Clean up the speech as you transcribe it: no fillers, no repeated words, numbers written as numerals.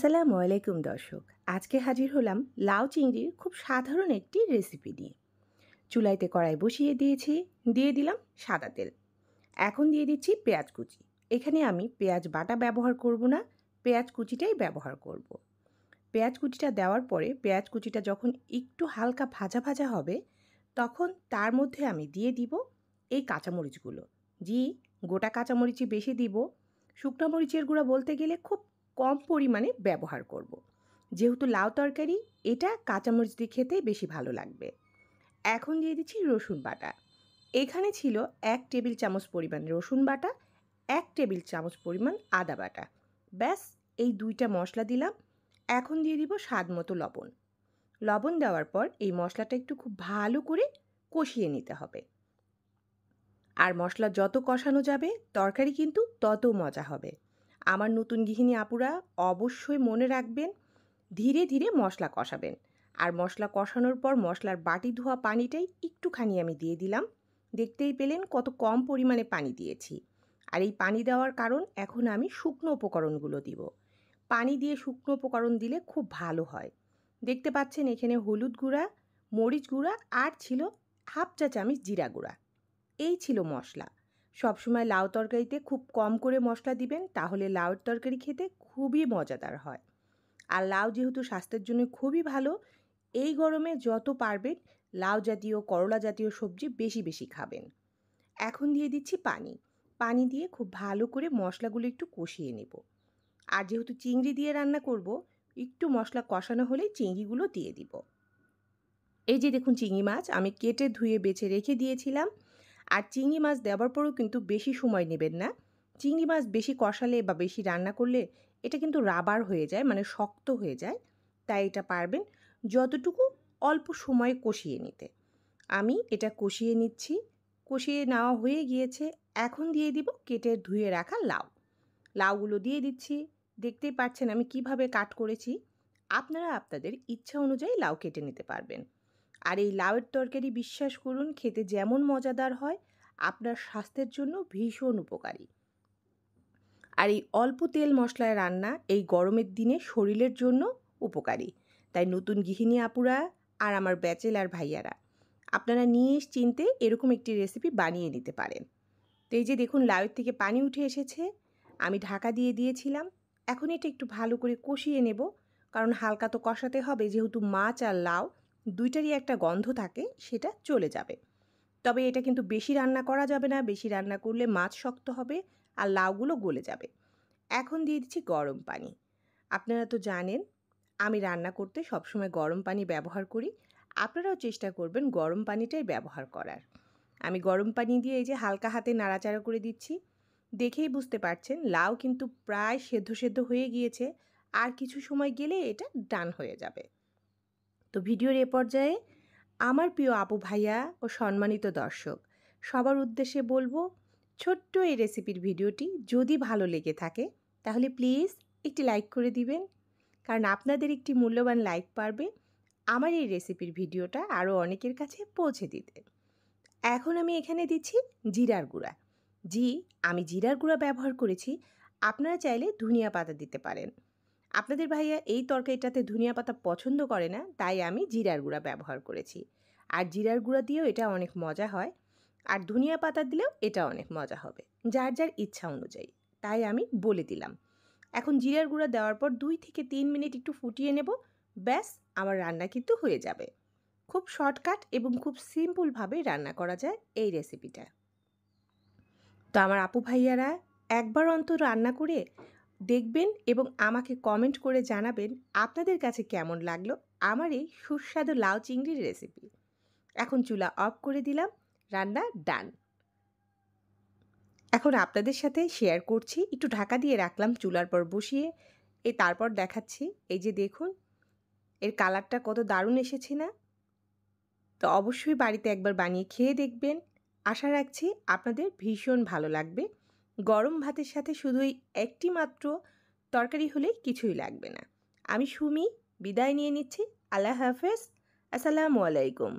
আসসালামু আলাইকুম দর্শক। আজকে হাজির হলাম লাউ চিংড়ির খুব সাধারণ একটি রেসিপি নিয়ে। চুলাইতে কড়াই বসিয়ে দিয়েছি, দিয়ে দিলাম সাদা তেল। এখন দিয়ে দিচ্ছি পেঁয়াজ কুচি। এখানে আমি পেঁয়াজ বাটা ব্যবহার করব না, পেঁয়াজ কুচিটাই ব্যবহার করব। পেঁয়াজ কুচিটা দেওয়ার পরে পেঁয়াজ কুচিটা যখন একটু হালকা ভাজা ভাজা হবে, তখন তার মধ্যে আমি দিয়ে দিব এই কাঁচামরিচগুলো। জি, গোটা কাঁচামরিচই বেশি দিব। শুকনো মরিচের গুঁড়া বলতে গেলে খুব কম পরিমাণে ব্যবহার করব। যেহেতু লাউ তরকারি, এটা কাঁচামরিচ দিয়ে খেতে বেশি ভালো লাগবে। এখন দিয়ে দিচ্ছি রসুন বাটা। এখানে ছিল 1 টেবিল চামচ পরিমাণ রসুন বাটা, 1 টেবিল চামচ পরিমাণ আদা বাটা। ব্যাস, এই দুইটা মশলা দিলাম। এখন দিয়ে দিব স্বাদ মতো লবণ। লবণ দেওয়ার পর এই মশলাটা একটু খুব ভালো করে কষিয়ে নিতে হবে। আর মশলা যত কষানো যাবে তরকারি কিন্তু তত মজা হবে। আমার নতুন গৃহিণী আপুরা অবশ্যই মনে রাখবেন, ধীরে ধীরে মশলা কষাবেন। আর মশলা কষানোর পর মশলার বাটি ধোয়া পানিটাই একটুখানি আমি দিয়ে দিলাম। দেখতেই পেলেন কত কম পরিমাণে পানি দিয়েছি। আর এই পানি দেওয়ার কারণ, এখন আমি শুকনো উপকরণগুলো দিব। পানি দিয়ে শুকনো উপকরণ দিলে খুব ভালো হয়। দেখতে পাচ্ছেন এখানে হলুদ গুঁড়া, মরিচ গুঁড়া আর ছিল হাফ চা চামচ জিরা গুঁড়া। এই ছিল মশলা। সবসময় লাউ তরকারিতে খুব কম করে মশলা দিবেন, তাহলে লাউর তরকারি খেতে খুবই মজাদার হয়। আর লাউ যেহেতু স্বাস্থ্যের জন্য খুবই ভালো, এই গরমে যত পারবেন লাউ জাতীয়, করলা জাতীয় সবজি বেশি বেশি খাবেন। এখন দিয়ে দিচ্ছি পানি। পানি দিয়ে খুব ভালো করে মশলাগুলো একটু কষিয়ে নেব। আর যেহেতু চিংড়ি দিয়ে রান্না করব, একটু মশলা কষানো হলেই চিংড়িগুলো দিয়ে দিব। এই যে দেখুন, চিংড়ি মাছ আমি কেটে ধুয়ে বেছে রেখে দিয়েছিলাম। আর চিংড়ি মাছ দেওয়ার পরেও কিন্তু বেশি সময় নেবেন না। চিংড়ি মাছ বেশি কষালে বা বেশি রান্না করলে এটা কিন্তু রাবার হয়ে যায়, মানে শক্ত হয়ে যায়। তাই এটা পারবেন যতটুকু অল্প সময় কষিয়ে নিতে। আমি এটা কষিয়ে নিচ্ছি। কষিয়ে নেওয়া হয়ে গিয়েছে। এখন দিয়ে দিব কেটে ধুয়ে রাখা লাউ। লাউগুলো দিয়ে দিচ্ছি। দেখতেই পাচ্ছেন আমি কিভাবে কাট করেছি। আপনারা আপনাদের ইচ্ছা অনুযায়ী লাউ কেটে নিতে পারবেন। আর এই লাউয়ের তরকারি বিশ্বাস করুন, খেতে যেমন মজাদার হয়, আপনার স্বাস্থ্যের জন্য ভীষণ উপকারী। আর এই অল্প তেল মশলায় রান্না এই গরমের দিনে শরীরের জন্য উপকারী। তাই নতুন গৃহিণী আপুরা আর আমার ব্যাচেলার ভাইয়ারা, আপনারা নিশ্চিন্তে এরকম একটি রেসিপি বানিয়ে নিতে পারেন। তো এই যে দেখুন, লাউয়ের থেকে পানি উঠে এসেছে। আমি ঢাকা দিয়ে দিয়েছিলাম। এখন এটা একটু ভালো করে কষিয়ে নেব, কারণ হালকা তো কষাতে হবে, যেহেতু মাছ আর লাউ দুইটারই একটা গন্ধ থাকে, সেটা চলে যাবে। তবে এটা কিন্তু বেশি রান্না করা যাবে না, বেশি রান্না করলে মাছ শক্ত হবে আর লাউগুলো গলে যাবে। এখন দিয়ে দিচ্ছি গরম পানি। আপনারা তো জানেন আমি রান্না করতে সবসময় গরম পানি ব্যবহার করি। আপনারাও চেষ্টা করবেন গরম পানিটাই ব্যবহার করার। আমি গরম পানি দিয়ে এই যে হালকা হাতে নাড়াচাড়া করে দিচ্ছি। দেখেই বুঝতে পারছেন লাউ কিন্তু প্রায় সেদ্ধ সেদ্ধ হয়ে গিয়েছে। আর কিছু সময় গেলে এটা ডান হয়ে যাবে। তো ভিডিওর এ পর্যায়ে আমার প্রিয় আপু ভাইয়া ও সম্মানিত দর্শক সবার উদ্দেশ্যে বলবো, ছোট্ট এই রেসিপির ভিডিওটি যদি ভালো লেগে থাকে তাহলে প্লিজ একটি লাইক করে দিবেন, কারণ আপনাদের একটি মূল্যবান লাইক পারবে আমার এই রেসিপির ভিডিওটা আরও অনেকের কাছে পৌঁছে দিতে। এখন আমি এখানে দিচ্ছি জিরার গুঁড়া। জি, আমি জিরার গুঁড়া ব্যবহার করেছি। আপনারা চাইলে ধনিয়া পাতা দিতে পারেন। আপনাদের ভাইয়া এই তরকারিটাতে ধনিয়া পাতা পছন্দ করে না, তাই আমি জিরার গুঁড়া ব্যবহার করেছি। আর জিরার গুঁড়া দিয়েও এটা অনেক মজা হয়। আর ধনিয়া পাতা দিলেও এটা অনেক মজা হবে, যার যার ইচ্ছা অনুযায়ী। তাই আমি বলে দিলাম। এখন জিরার গুঁড়া দেওয়ার পর 2 থেকে 3 মিনিট একটু ফুটিয়ে নেব। ব্যাস, আমার রান্না কিন্তু হয়ে যাবে। খুব শর্টকাট এবং খুব সিম্পলভাবে রান্না করা যায় এই রেসিপিটা। তো আমার আপু ভাইয়ারা একবার অন্তর রান্না করে দেখবেন এবং আমাকে কমেন্ট করে জানাবেন আপনাদের কাছে কেমন লাগলো আমার এই সুস্বাদু লাউ চিংড়ির রেসিপি। এখন চুলা অফ করে দিলাম, রান্না ডান। এখন আপনাদের সাথে শেয়ার করছি, একটু ঢাকা দিয়ে রাখলাম চুলার পর বসিয়ে। তারপর দেখাচ্ছি। এই যে দেখুন, এর কালারটা কত দারুণ এসেছে না? তো অবশ্যই বাড়িতে একবার বানিয়ে খেয়ে দেখবেন। আশা রাখছি আপনাদের ভীষণ ভালো লাগবে। গরম ভাতের সাথে শুধুই একটি মাত্র তরকারি হলেই কিছুই লাগবে না। আমি সুমি বিদায় নিয়ে নিচ্ছি। আল্লাহ হাফেজ। আসসালামু আলাইকুম।